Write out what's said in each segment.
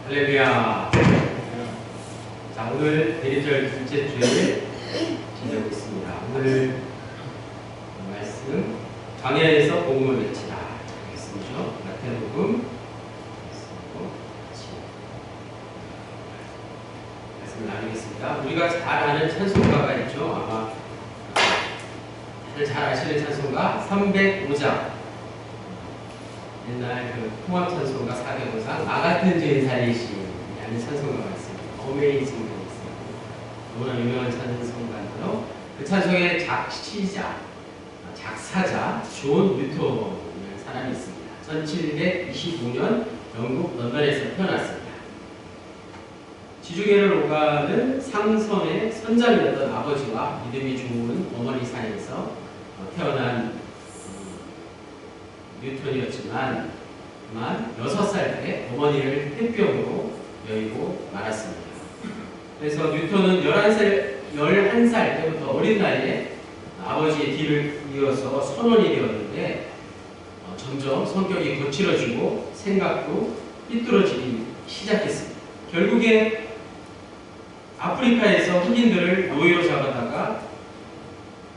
할렐루야. 자, 오늘 대리절 둘째 주일 지내고 있습니다. 오늘 말씀 광야에서 복음을 외치라 말씀이죠. 마태복음 말씀을 나누겠습니다. 우리가 잘 아는 찬송가가 있죠. 아마 다들 잘 아시는 찬송가 305장. 옛날 그 통합 찬송가 405장 나 같은 죄인 살리시라는 찬송가가 있습니다. 어메이징 너무나 유명한 찬송가인데요. 그 찬송의 작시자, 작사자 존 뉴턴이라는 사람이 있습니다. 1725년 영국 런던에서 태어났습니다. 지중해를 오가는 상선의 선장이었던 아버지와 믿음이 좋은 어머니 사이에서 태어난 뉴턴이었지만 6살 때 어머니를 폐병으로 여의고 말았습니다. 그래서 뉴턴은 11살 때부터 어린 나이에 아버지의 뒤를 이어서 선원이 되었는데 점점 성격이 거칠어지고 생각도 삐뚤어지기 시작했습니다. 결국에 아프리카에서 흑인들을 노예로 잡아다가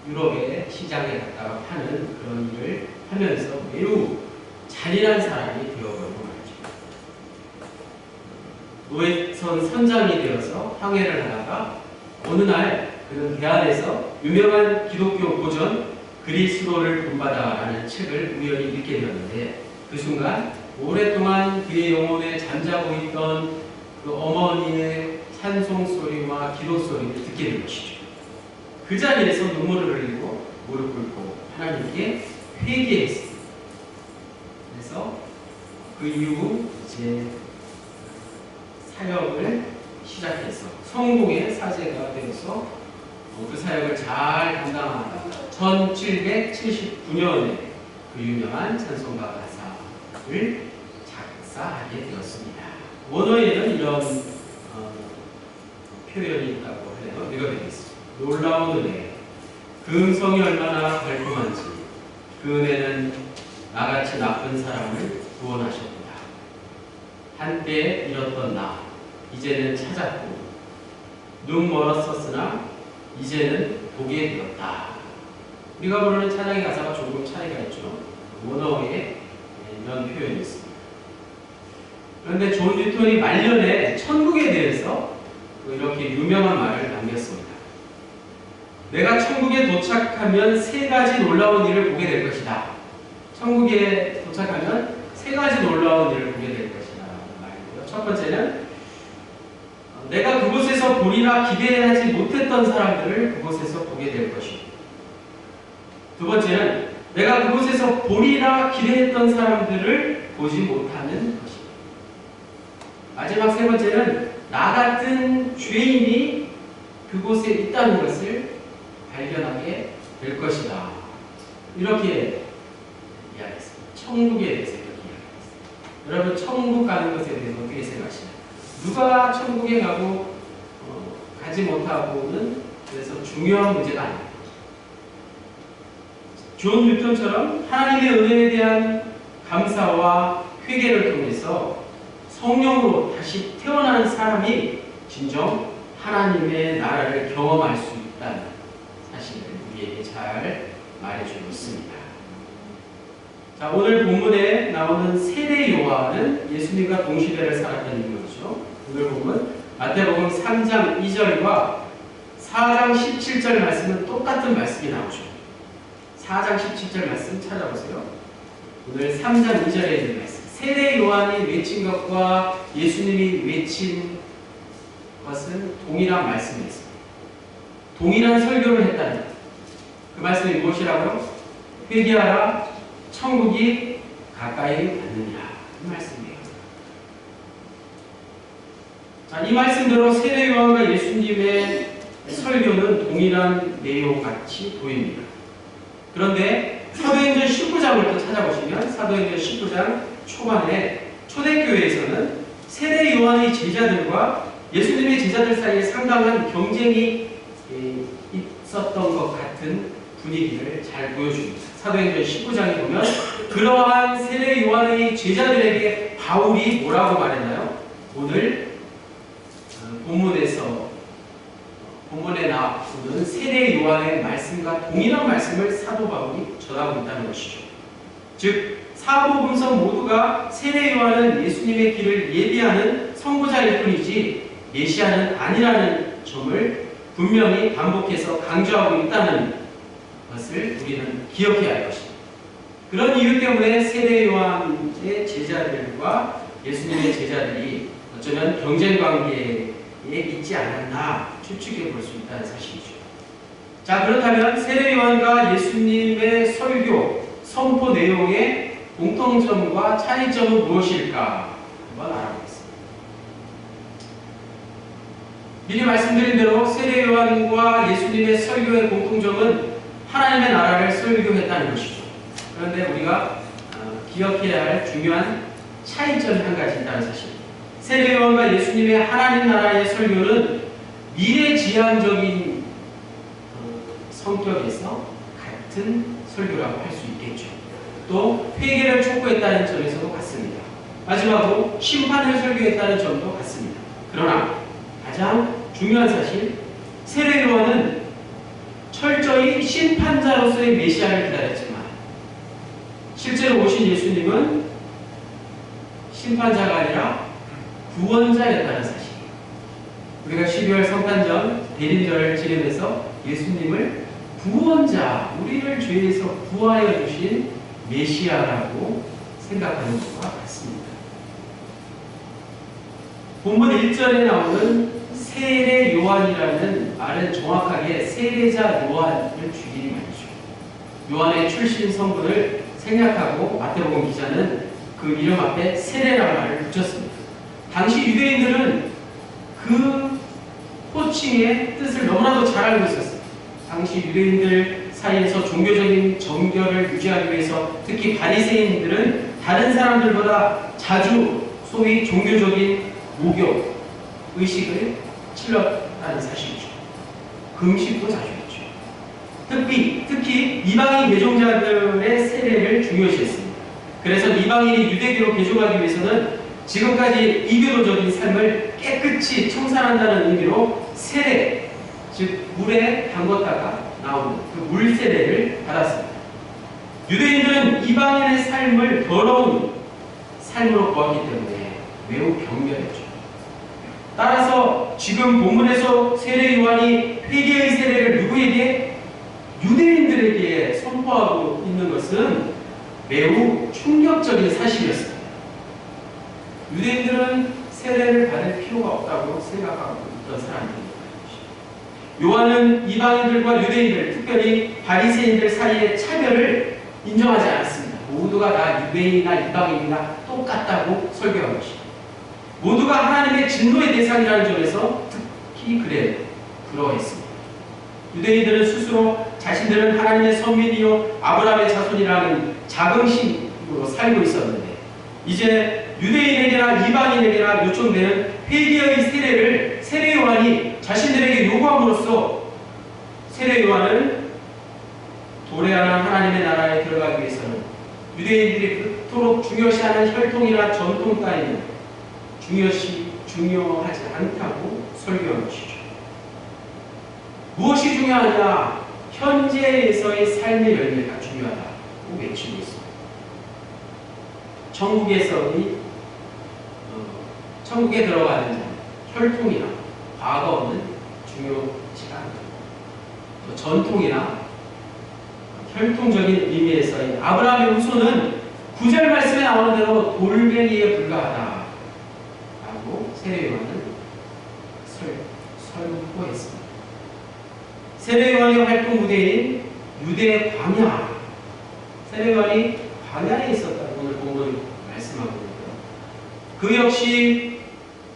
유럽의 시장에 갖다가 파는 그런 일을 하면서 매우 잔인한 사람이 되어버리고 말이죠. 노예선 선장이 되어서 항해를 하다가 어느 날 그는 대안에서 유명한 기독교 고전 그리스도를 본받아라는 책을 우연히 읽게 되었는데 그 순간 오랫동안 그의 영혼에 잠자고 있던 그 어머니의 찬송 소리와 기도 소리를 듣게 된 것이죠. 그 자리에서 눈물을 흘리고 무릎 꿇고 하나님께 회개했습니다. 그래서 그 이후 이제 사역을 시작해서 성공의 사제가 되어서 그 사역을 잘 감당하다가 1779년에 그 유명한 찬송가 가사를 작사하게 되었습니다. 원어에는 이런 표현이 있다고 해서 읽어드리겠습니다. 놀라운 은혜, 그 음성이 얼마나 달콤한지 그 은혜는 나같이 나쁜 사람을 구원하셨구나. 한때 잃었던 나 이제는 찾았고 눈 멀었었으나 이제는 보게 되었다. 우리가 부르는 찬양의 가사가 조금 차이가 있죠. 원어에 이런 표현이 있습니다. 그런데 존 뉴턴이 말년에 천국에 대해서 이렇게 유명한 말을 남겼습니다. 내가 천국에 도착하면 3가지 놀라운 일을 보게 될 것이다. 천국에 도착하면 3가지 놀라운 일을 보게 될 것이다. 말이고요. 첫 번째는 내가 그곳에서 보리라 기대하지 못했던 사람들을 그곳에서 보게 될 것이고, 두 번째는 내가 그곳에서 보리라 기대했던 사람들을 보지 못하는 것이고, 마지막 세 번째는 나 같은 죄인이 그곳에 있다는 것을 발견하게 될 것이다. 이렇게 이야기했습니다. 천국에 대해서 이렇게 이야기했습니다. 여러분, 천국 가는 것에 대해서 어떻게 생각하시나요? 누가 천국에 가고 가지 못하고는 그래서 중요한 문제가 아닙니다. 존 뉴턴처럼 하나님의 은혜에 대한 감사와 회개를 통해서 성령으로 다시 태어난 사람이 진정 하나님의 나라를 경험할 수 있다는 사실을 우리에게 잘 말해주고 있습니다. 자, 오늘 본문에 나오는 세례 요한은 예수님과 동시대를 살았던 인물이죠. 오늘 본문 마태복음 3장 2절과 4장 17절 말씀은 똑같은 말씀이 나오죠. 4장 17절 말씀 찾아보세요. 오늘 3장 2절에 있는 말씀. 세례 요한이 외친 것과 예수님이 외친 것은 동일한 말씀이었습니다. 동일한 설교를 했다는 것. 그 말씀이 무엇이라고요? 회개하라, 천국이 가까이 왔느니라. 이 말씀이에요. 자, 이 말씀대로 세례 요한과 예수님의 설교는 동일한 내용 같이 보입니다. 그런데 사도행전 19장을 또 찾아보시면 사도행전 19장 초반에 초대교회에서는 세례 요한의 제자들과 예수님의 제자들 사이에 상당한 경쟁이 있었던 것 같은 분위기를 잘 보여줍니다. 사도행전 19장에 보면 그러한 세례 요한의 제자들에게 바울이 뭐라고 말했나요? 오늘 본문에 나오는 세례 요한의 말씀과 동일한 말씀을 사도 바울이 전하고 있다는 것이죠. 즉 사복음서 모두가 세례 요한은 예수님의 길을 예비하는 선구자일 뿐이지 메시아는 아니라는 점을 분명히 반복해서 강조하고 있다는 것을 우리는 기억해야 할 것입니다. 그런 이유 때문에 세례 요한의 제자들과 예수님의 제자들이 어쩌면 경쟁 관계에 있지 않았나 추측해 볼 수 있다는 사실이죠. 자, 그렇다면 세례 요한과 예수님의 설교, 선포 내용의 공통점과 차이점은 무엇일까 한번 알아보겠습니다. 미리 말씀드린 대로 세례 요한과 예수님의 설교의 공통점은 하나님의 나라를 설교했다는 것이죠. 그런데 우리가 기억해야 할 중요한 차이점이 한 가지 있다는 사실입니다. 세례 요한과 예수님의 하나님 나라의 설교는 미래지향적인 성격에서 같은 설교라고 할 수 있겠죠. 또 회개를 촉구했다는 점에서도 같습니다. 마지막으로 심판을 설교했다는 점도 같습니다. 그러나 가장 중요한 사실, 세례 요한은 철저히 심판자로서의 메시아를 기다렸지만 실제로 오신 예수님은 심판자가 아니라 구원자였다는 사실. 우리가 12월 성탄절 대림절을 지내면서 예수님을 구원자, 우리를 죄에서 구하여 주신 메시아라고 생각하는 것과 같습니다. 본문 1절에 나오는 세례 요한이라는 말은 정확하게 세례자 요한을 줄이는 말이죠. 요한의 출신 성분을 생략하고 마태복음 기자는 그 이름 앞에 세례라는 말을 붙였습니다. 당시 유대인들은 그 호칭의 뜻을 너무나도 잘 알고 있었어요. 당시 유대인들 사이에서 종교적인 정결을 유지하기 위해서 특히 바리새인들은 다른 사람들보다 자주 소위 종교적인 목욕, 의식을 치렀다는 사실이죠. 금식도 자주 했죠. 특히 이방인 개종자들의 세례를 중요시했습니다. 그래서 이방인이 유대교로 개종하기 위해서는 지금까지 이교도적인 삶을 깨끗이 청산한다는 의미로 세례, 즉 물에 담궜다가 나오는 그 물 세례를 받았습니다. 유대인들은 이방인의 삶을 더러운 삶으로 보았기 때문에 매우 경멸했죠. 따라서 지금 본문에서 세례 요한이 회개의 세례를 누구에게? 유대인들에게 선포하고 있는 것은 매우 충격적인 사실이었습니다. 유대인들은 세례를 받을 필요가 없다고 생각하고 있던 사람들입니다. 요한은 이방인들과 유대인들, 특별히 바리새인들 사이의 차별을 인정하지 않았습니다. 모두가 다 유대인이나 이방인이나 똑같다고 설교한 것입니다. 모두가 하나님의 진노의 대상이라는 점에서 특히 그러했습니다. 유대인들은 스스로 자신들은 하나님의 선민이요 아브라함의 자손이라는 자긍심으로 살고 있었는데 이제 유대인에게나 이방인에게나 요청되는 회개의 세례를 세례 요한이 자신들에게 요구함으로써 세례 요한은 도래하는 하나님의 나라에 들어가기 위해서는 유대인들이 그토록 중요시하는 혈통이나 전통 따위는 중요하지 않다고 설교한 것이죠. 무엇이 중요하냐? 현재에서의 삶의 열매가 중요하다고 외치고 있습니다. 천국에 들어가는 자는 혈통이나 과거는 중요치가 않다. 전통이나 혈통적인 의미에서의 아브라함의 후손은 9절 말씀에 나오는 대로 돌멩이에 불과하다 라고 세례 요한은 선포했습니다. 세례 요한의 활동 무대인 유대 광야, 세례 요한이 광야에 있었다고 오늘 본문을 말씀하고 있고요. 그 역시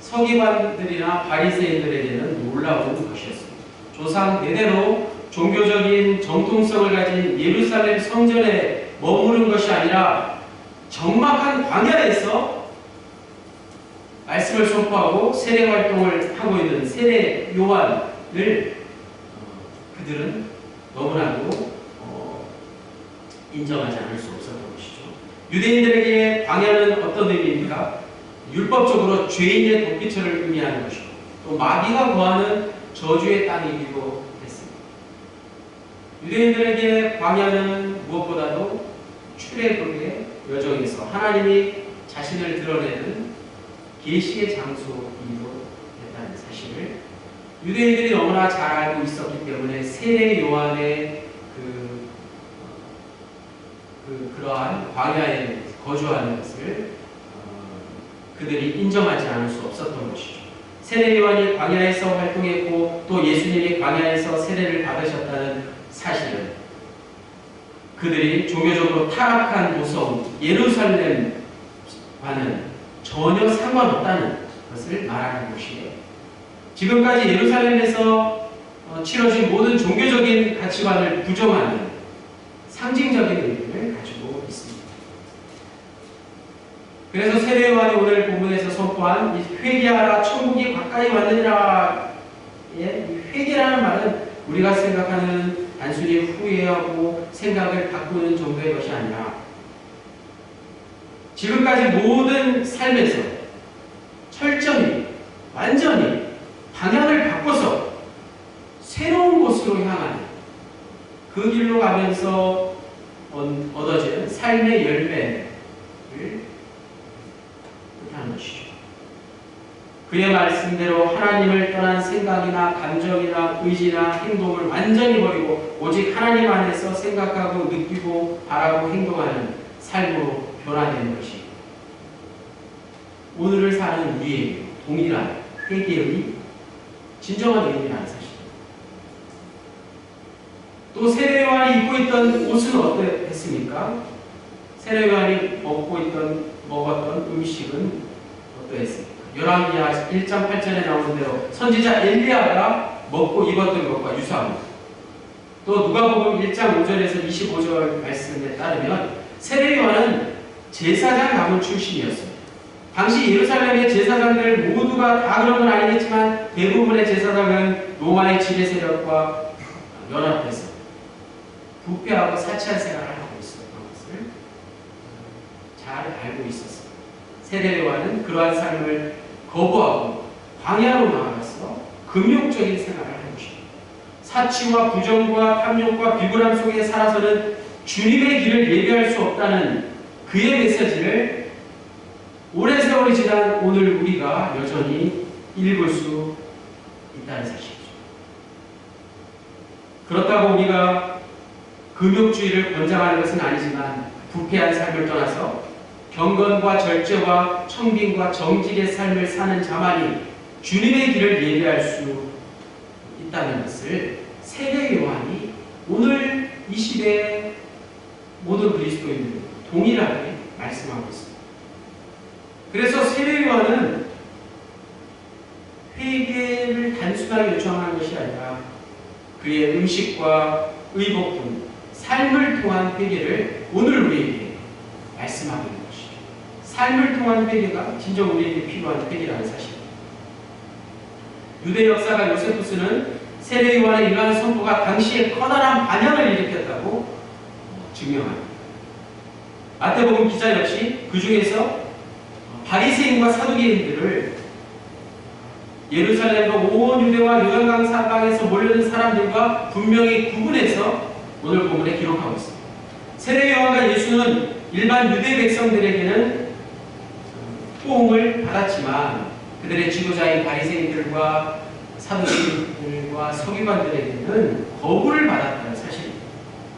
서기관들이나 바리새인들에게는 놀라운 것이었습니다. 조상 대대로 종교적인 정통성을 가진 예루살렘 성전에 머무른 것이 아니라 적막한 광야에서 말씀을 선포하고 세례 활동을 하고 있는 세례 요한을 그들은 너무나도 인정하지 않을 수 없었던 것이죠. 유대인들에게 광야는 어떤 의미입니까? 율법적으로 죄인의 도피처를 의미하는 것이고 또 마귀가 거하는 저주의 땅이기도 했습니다. 유대인들에게 광야는 무엇보다도 출애굽의 여정에서 하나님이 자신을 드러내는 계시의 장소이기도 했다는 사실을 유대인들이 너무나 잘 알고 있었기 때문에 세례 요한의 그러한 광야에 거주하는 것을 그들이 인정하지 않을 수 없었던 것이죠. 세례 요한이 광야에서 활동했고 또 예수님이 광야에서 세례를 받으셨다는 사실은 그들이 종교적으로 타락한 무서운 예루살렘과는 전혀 상관없다는 것을 말하는 것이에요. 지금까지 예루살렘에서 치러진 모든 종교적인 가치관을 부정하는 상징적인 의미를 가지고 있습니다. 그래서 세례 요한이 오늘 본문에서 선포한 이 회개하라 천국이 가까이 왔느니라, 이 회개라는 말은 우리가 생각하는 단순히 후회하고 생각을 바꾸는 정도의 것이 아니라 지금까지 모든 삶에서 철저히 완전히 방향을 바꿔서 새로운 곳으로 향하는 그 길로 가면서 얻어지는 삶의 열매를 뜻하는 것이죠. 그의 말씀대로 하나님을 떠난 생각이나 감정이나 의지나 행동을 완전히 버리고 오직 하나님 안에서 생각하고 느끼고 바라고 행동하는 삶으로 변화되는 것이 오늘을 사는 우리에게 동일한 회개의 진정한 의미라는 사실입니다. 또 세례 요한이 입고 있던 옷은 어떠했습니까? 세례 요한이 먹었던 음식은 어떠했습니까? 열왕기하 1장 8절에 나오는 대로 선지자 엘리야가 먹고 입었던 것과 유사합니다. 또 누가복음 1장 5절에서 25절 말씀에 따르면 세례 요한은 제사장 가문 출신이었습니다. 당시 예루살렘의 제사장들 모두가 다 그런 건 아니겠지만 대부분의 제사장은 로마의 지배 세력과 연합해서 부패하고 사치한 생활을 하고 있었던 것을 잘 알고 있었습니다. 세례 요한은 그러한 삶을 거부하고 광야로 나아가서 금욕적인 생활을 한 것입니다. 사치와 부정과 탐욕과 비굴함 속에 살아서는 주님의 길을 예비할 수 없다는 그의 메시지를 오랜 세월이 지난 오늘 우리가 여전히 읽을 수 있다는 사실이죠. 그렇다고 우리가 금욕주의를 권장하는 것은 아니지만 부패한 삶을 떠나서 경건과 절제와 청빈과 정직의 삶을 사는 자만이 주님의 길을 예비할 수 있다는 것을 세례 요한이 오늘 이 시대의 모든 그리스도인들 동일하게 말씀하고 있습니다. 그래서 세례 요한은 회개를 단순하게 요청하는 것이 아니라 그의 음식과 의복 등 삶을 통한 회개를 오늘 우리에게 말씀하고 있는 것이죠. 삶을 통한 회개가 진정 우리에게 필요한 회개라는 사실입니다. 유대 역사가 요세푸스는 세례 요한의 이러한 선포가 당시에 커다란 반향을 일으켰다고 증명합니다. 마태복음 기자 역시 그 중에서 바리새인과 사두개인들을 예루살렘과 온 유대와 요단강 사방에서 몰려든 사람들과 분명히 구분해서 오늘 본문에 기록하고 있습니다. 세례 요한과 예수는 일반 유대 백성들에게는 호응을 받았지만 그들의 지도자인 바리새인들과 사두개인들과 서기관들에게는 거부를 받았다는 사실입니다.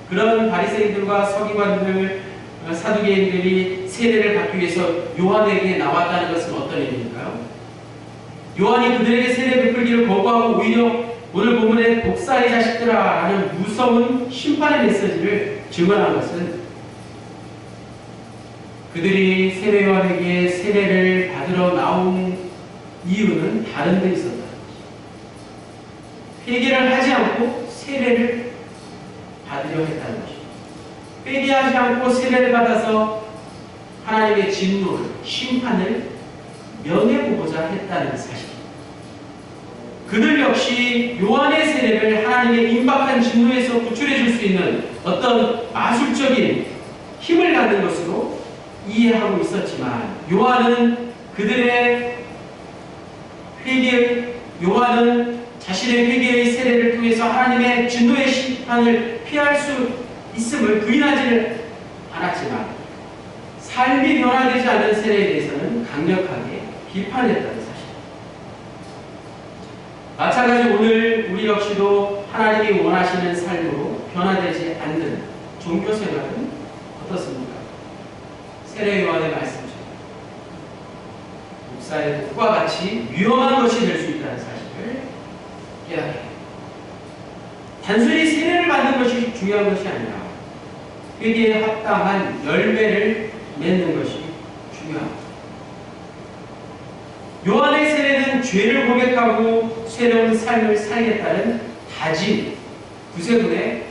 그런 바리새인들과 서기관들, 사두개인들이 세례를 받기 위해서 요한에게 나왔다는 것은 어떤 의미인가요? 요한이 그들에게 세례 베풀기를 거부하고 오히려 오늘 본문의 독사의 자식들아 라는 무서운 심판의 메시지를 증언한 것은 그들이 세례 요한에게 세례를 받으러 나온 이유는 다른 데 있었다. 회개를 하지 않고 세례를 받으려 했다는 것입니다. 회개하지 않고 세례를 받아서 하나님의 진노를, 심판을 면해보고자 했다는 사실. 그들 역시 요한의 세례를 하나님의 임박한 진노에서 구출해 줄 수 있는 어떤 마술적인 힘을 갖는 것으로 이해하고 있었지만 요한은 그들의 요한은 자신의 회개의 세례를 통해서 하나님의 진노의 심판을 피할 수 있음을 부인하지는 않았지만 삶이 변화되지 않는 세례에 대해서는 강력하게 비판했다는 사실입니다. 마찬가지 오늘 우리 역시도 하나님이 원하시는 삶으로 변화되지 않는 종교 생활은 어떻습니까? 세례 요한의 말씀처럼 목사의 독과 같이 위험한 것이 될 수 있다는 사실을 깨닫게 됩니다. 단순히 세례를 받는 것이 중요한 것이 아니라 회개에 합당한 열매를 맺는 것이 중요합니다. 요한의 세례는 죄를 고백하고 새로운 삶을 살겠다는 다짐, 구세군의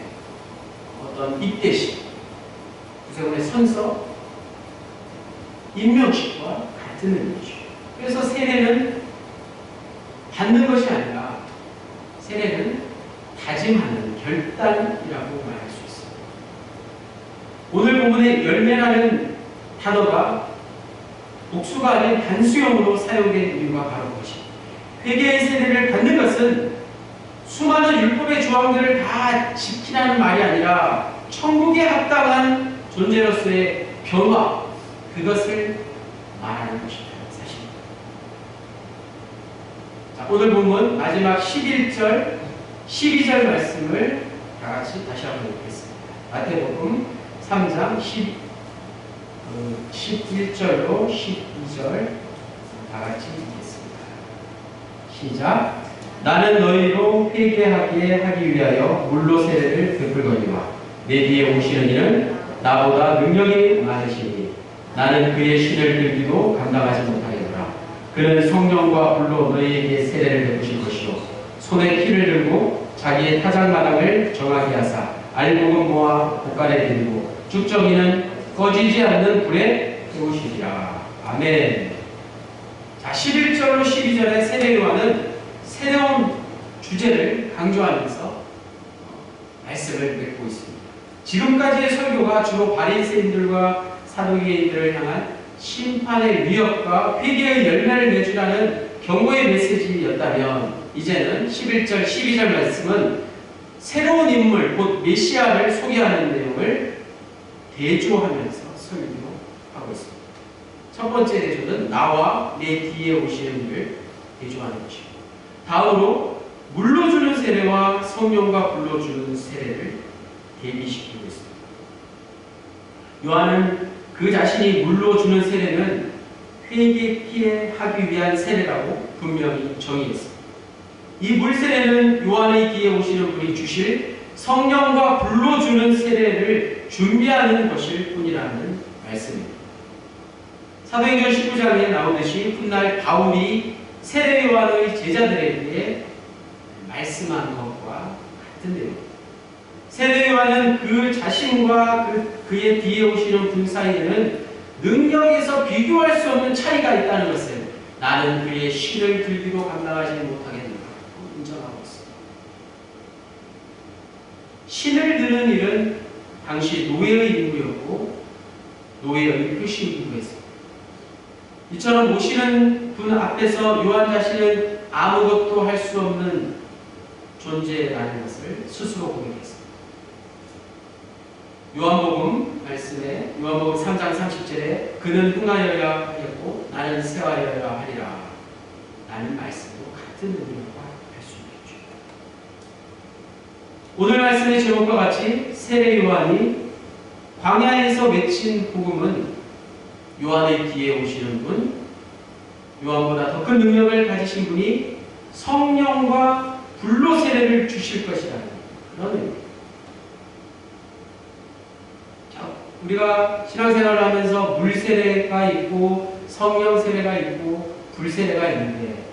어떤 입대식, 구세군의 선서, 임명식과 같은 의미죠. 그래서 세례는 받는 것이 아니라 세례는 다짐하는 결단이라고 말할 수 있습니다. 오늘 본문의 열매라는 단어가 복수가 아닌 단수형으로 사용된 이유가 바로 그것입니다. 회개의 세례를 받는 것은 수많은 율법의 조항들을 다 지키라는 말이 아니라 천국에 합당한 존재로서의 변화, 그것을 말하는 것이라는 사실입니다. 자, 오늘 본문 마지막 11절, 12절 말씀을 다 같이 다시 한번 읽겠습니다. 마태복음 3장 11절로 12절 다 같이 읽겠습니다. 시작. 나는 너희로 회개하게 하기 위하여 물로 세례를 베풀거니와 내 뒤에 오시는 이는 나보다 능력이 많으시니 나는 그의 신을 들기도 감당하지 못하겠노라. 그는 성령과 불로 너희에게 세례를 베푸실 것이요 손에 키를 들고 자기의 타작마당을 정하게 하사 알곡은 모아 볶아내 드리고 죽정이는 꺼지지 않는 불에 태우시리라. 아멘. 자, 11절로 12절의 세례 요한은 새로운 주제를 강조하면서 말씀을 맺고 있습니다. 지금까지의 설교가 주로 바리새인들과 사두개인들을 향한 심판의 위협과 회개의 열매를 맺으라는 경고의 메시지였다면 이제는 11절, 12절 말씀은 새로운 인물, 곧 메시아를 소개하는 내용을 대조하면서 설교하고 있습니다. 첫 번째 대조는 나와 내 뒤에 오시는 이를 대조하는 것입니다. 다음으로 물로 주는 세례와 성령과 불로 주는 세례를 대비시키고 있습니다. 요한은 그 자신이 물로 주는 세례는 회개케 하기 위한 세례라고 분명히 정의했습니다. 이 물세례는 요한의 뒤에 오시는 분이 주실 성령과 불로 주는 세례를 준비하는 것일 뿐이라는 말씀입니다. 사도행전 19장에 나오듯이 훗날 바울이 세례 요한의 제자들에게 말씀한 것과 같은 내용입니다. 세례 요한은 그 자신과 그의 뒤에 오시는 분 사이에는 능력에서 비교할 수 없는 차이가 있다는 것을 나는 그의 신을 들기도 감당하지 못하겠노라 인정하고 있습니다. 신을 드는 일은 당시 노예의 임무였고 노예의 표시 임무였습니다. 이처럼 모시는 분 앞에서 요한 자신은 아무것도 할 수 없는 존재라는 것을 스스로 고백했습니다. 요한복음 말씀에 요한복음 3장 30절에 그는 흥하여야 하였고 나는 쇠하여야 하리라 라는 말씀도 같은 의미라고 할 수 있겠죠. 오늘 말씀의 제목과 같이 세례 요한이 광야에서 외친 복음은 요한의 뒤에 오시는 분, 요한보다 더 큰 능력을 가지신 분이 성령과 불로 세례를 주실 것이라는 그런 의미입니다. 우리가 신앙생활을 하면서 물세례가 있고 성령세례가 있고 불세례가 있는데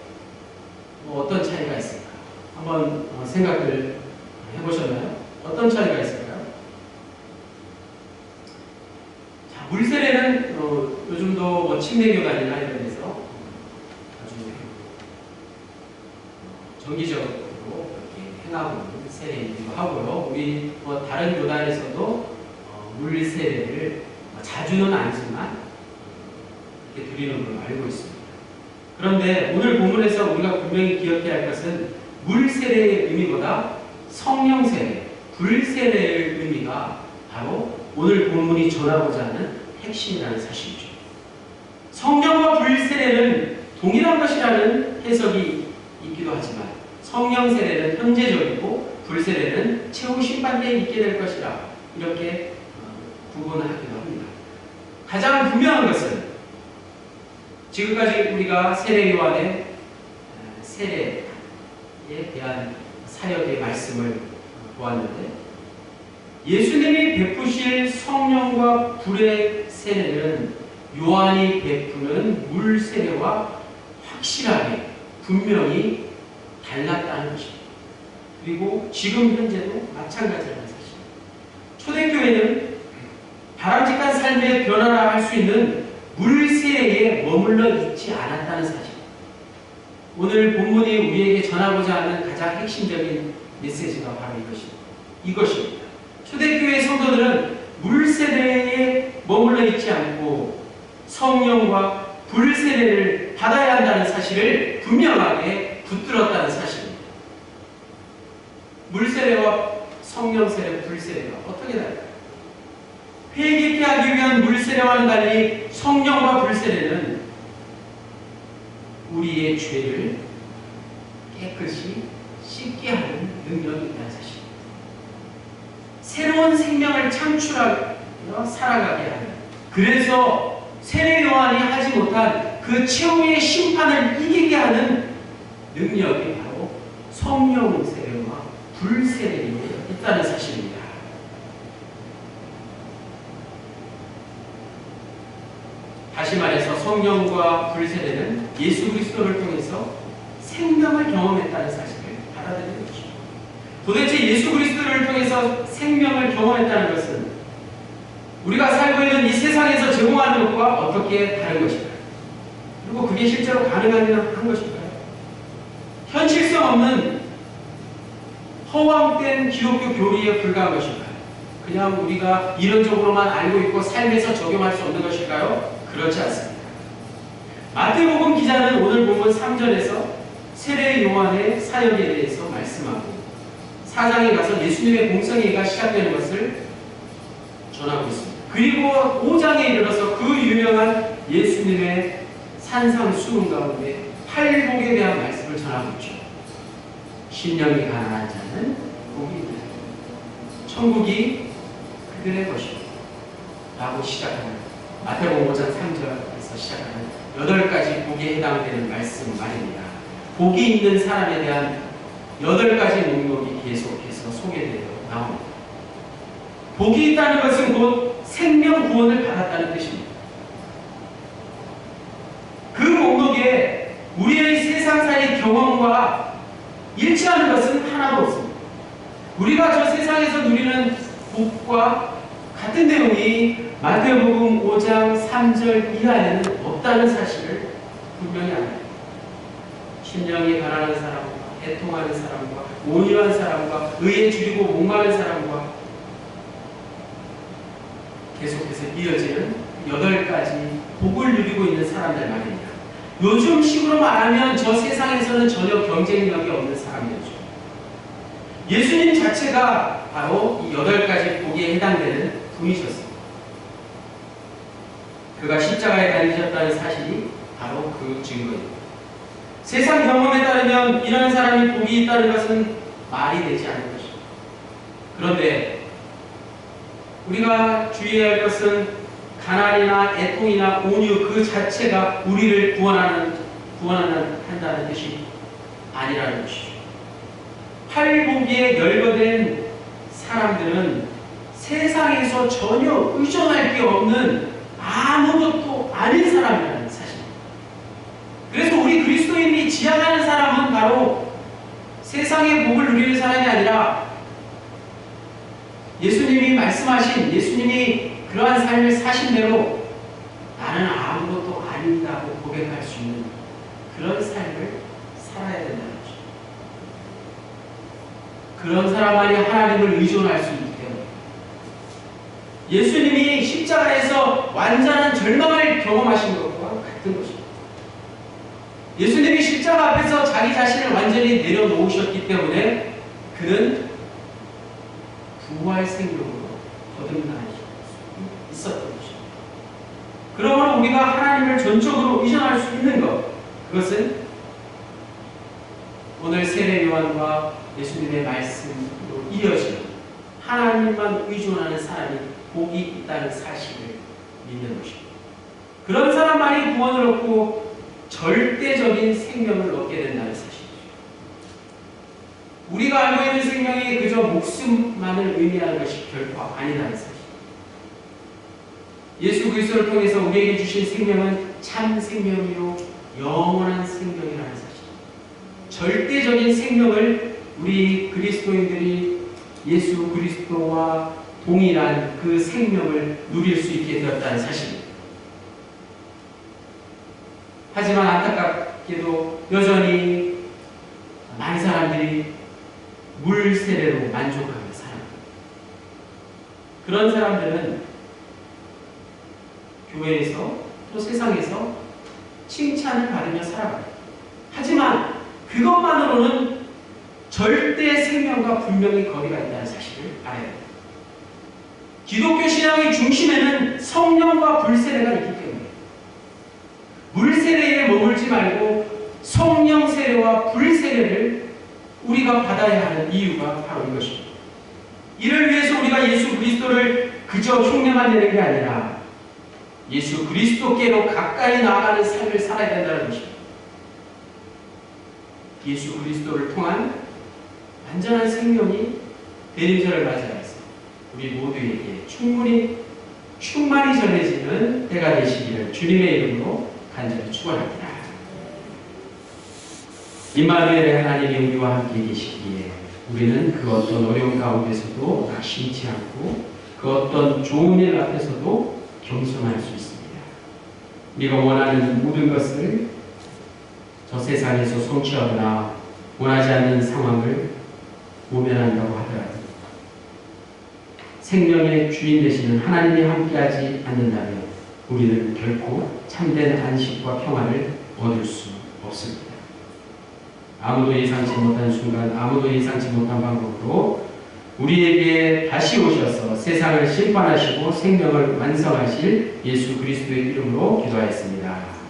어떤 차이가 있을까? 한번 생각을 해보셨나요? 어떤 차이가 있을까요? 자, 물세례는 요즘도 침례교단이나 이런 데서 아주 정기적으로 이렇게 행하고 있는 세례이기도 하고요. 우리 다른 교단에서도 물세례를 자주는 아니지만 이렇게 드리는 걸로 알고 있습니다. 그런데 오늘 본문에서 우리가 분명히 기억해야 할 것은 물세례의 의미보다 성령세례, 불세례의 의미가 바로 오늘 본문이 전하고자 하는 핵심이라는 사실이죠. 성령과 불세례는 동일한 것이라는 해석이 있기도 하지만 성령세례는 현재적이고 불세례는 최후 심판대에 있게 될 것이라 이렇게 구분하기도 합니다. 가장 분명한 것은 지금까지 우리가 세례 요한의 세례에 대한 사역의 말씀을 보았는데 예수님이 베푸실 성령과 불의 세례는 요한이 베푸는 물 세례와 확실하게 분명히 달랐다는 것입니다. 그리고 지금 현재도 마찬가지라는 사실입니다. 초대교회는 바람직한 삶의 변화라 할 수 있는 물 세례에 머물러 있지 않았다는 사실. 오늘 본문이 우리에게 전하고자 하는 가장 핵심적인 메시지가 바로 이것입니다. 초대교회 성도들은 물 세례에 머물러 있지 않고 성령과 불 세례를 받아야 한다는 사실을 분명하게 붙들었다는 사실입니다. 물 세례와 성령 세례, 불 세례가 어떻게 다를까요? 회개케 하기 위한 물 세례와는 달리 성령과 불 세례는 우리의 죄를 깨끗이 씻게 하는 능력이 있다는 사실입니다. 새로운 생명을 창출하여 살아가게 하는, 그래서 세례 요한이 하지 못한 그 최후의 심판을 이기게 하는 능력이 바로 성령 세례와 불 세례에 있다는 사실입니다. 다시 말해서 성령과 불 세례는 예수 그리스도를 통해서 생명을 경험했다는 사실을 받아들이는 것입니다. 도대체 예수 그리스도를 통해서 생명을 경험했다는 것은 우리가 살고 있는 이 세상에서 제공하는 것과 어떻게 다른 것일까요? 그리고 그게 실제로 가능한 것일까요? 현실성 없는 허황된 기독교 교리에 불과한 것일까요? 그냥 우리가 이론적으로만 알고 있고 삶에서 적용할 수 없는 것일까요? 그렇지 않습니다. 마태복음 기자는 오늘 본문 3절에서 세례 요한의 사역에 대해서 말씀하고 4장에 가서 예수님의 공생애가 시작되는 것을 전하고 있습니다. 그리고 5장에 이르러서 그 유명한 예수님의 산상수훈 가운데 팔복에 대한 말씀을 전하고 있죠. 심령이 가난한 자는 복이 있다. 천국이 그들의 것이다. 라고 시작하는 마태복음 5장 3절에서 시작하는 8가지 복에 해당되는 말씀 말입니다. 복이 있는 사람에 대한 8가지 목록이 계속해서 소개되어 나옵니다. 복이 있다는 것은 곧 생명 구원을 받았다는 뜻입니다. 그 목록에 우리의 세상살이 경험과 일치하는 것은 하나도 없습니다. 우리가 저 세상에서 누리는 복과 같은 내용이 마태복음 5장 3절 이하에는 없다는 사실을 분명히 압니다. 심령이 가난한 사람과 애통하는 사람과 온유한 사람과 의에 줄이고 목마른 사람과 계속해서 이어지는 8가지 복을 누리고 있는 사람들 말입니다. 요즘 식으로 말하면 저 세상에서는 전혀 경쟁력이 없는 사람이었죠. 예수님 자체가 바로 이 8가지 복에 해당되는 분이셨습니다. 그가 십자가에 달리셨다는 사실이 바로 그 증거입니다. 세상 경험에 따르면 이런 사람이 복이 있다는 것은 말이 되지 않는 것입니다. 그런데 우리가 주의해야 할 것은 가난이나 애통이나 온유 그 자체가 우리를 구원한다는 뜻이 아니라는 것이죠. 팔복에 열거된 사람들은 세상에서 전혀 의존할 게 없는 아무것도 아닌 사람이라는 사실입니다. 그래서 우리 그리스도인이 지향하는 사람은 바로 세상의 복을 누리는 사람이 아니라 예수님이 말씀하신, 예수님이 그러한 삶을 사신 대로 나는 아무것도 아니다고 고백할 수 있는 그런 삶을 살아야 된다는 거죠. 그런 사람만이 하나님을 의존할 수 있기 때문에 예수님이 십자가에서 완전한 절망을 경험하신 것과 같은 것입니다. 예수님이 십자가 앞에서 자기 자신을 완전히 내려놓으셨기 때문에 그는 부활 생명으로 거듭날 수 있었던 것입니다. 그러므로 우리가 하나님을 전적으로 의존할 수 있는 것, 그것은 오늘 세례 요한과 예수님의 말씀으로 이어지는 하나님만 의존하는 사람이 복이 있다는 사실을 믿는 것입니다. 그런 사람만이 구원을 얻고 절대적인 생명을 얻게 된다는 사실이죠. 우리가 알고 있는 생명이 그저 목숨만을 의미하는 것이 결코 아니라는 사실. 예수 그리스도를 통해서 우리에게 주신 생명은 참 생명이요 영원한 생명이라는 사실. 절대적인 생명을 우리 그리스도인들이 예수 그리스도와 동일한 그 생명을 누릴 수 있게 되었다는 사실입니다. 하지만 안타깝게도 여전히 많은 사람들이 물 세례로 만족하는 사람들. 그런 사람들은 교회에서 또 세상에서 칭찬을 받으며 살아가요. 하지만 그것만으로는 절대 생명과 분명히 거리가 있다는 사실을 알아야 합니다. 기독교 신앙의 중심에는 성령과 불세례가 있기 때문에 물세례에 머물지 말고 성령 세례와 불세례를 우리가 받아야 하는 이유가 바로 이것입니다. 이를 위해서 우리가 예수 그리스도를 그저 흉내만 내는 게 아니라 예수 그리스도께로 가까이 나아가는 삶을 살아야 된다는 것입니다. 예수 그리스도를 통한 완전한 생명이 대림절을 맞이하여서 우리 모두에게 충만히 전해지는 때가 되시기를 주님의 이름으로 간절히 축원합니다. 임마누엘의 하나님이 우리와 함께 계시기에 우리는 그 어떤 어려운 가운데서도 낙심치 않고 그 어떤 좋은 일 앞에서도 겸손할 수 있습니다. 우리가 원하는 모든 것을 저 세상에서 성취하거나 원하지 않는 상황을 모면한다고 하더라도 생명의 주인 되시는 하나님이 함께하지 않는다면 우리는 결코 참된 안식과 평안을 얻을 수 없습니다. 아무도 예상치 못한 순간, 아무도 예상치 못한 방법으로 우리에게 다시 오셔서 세상을 심판하시고 생명을 완성하실 예수 그리스도의 이름으로 기도하였습니다.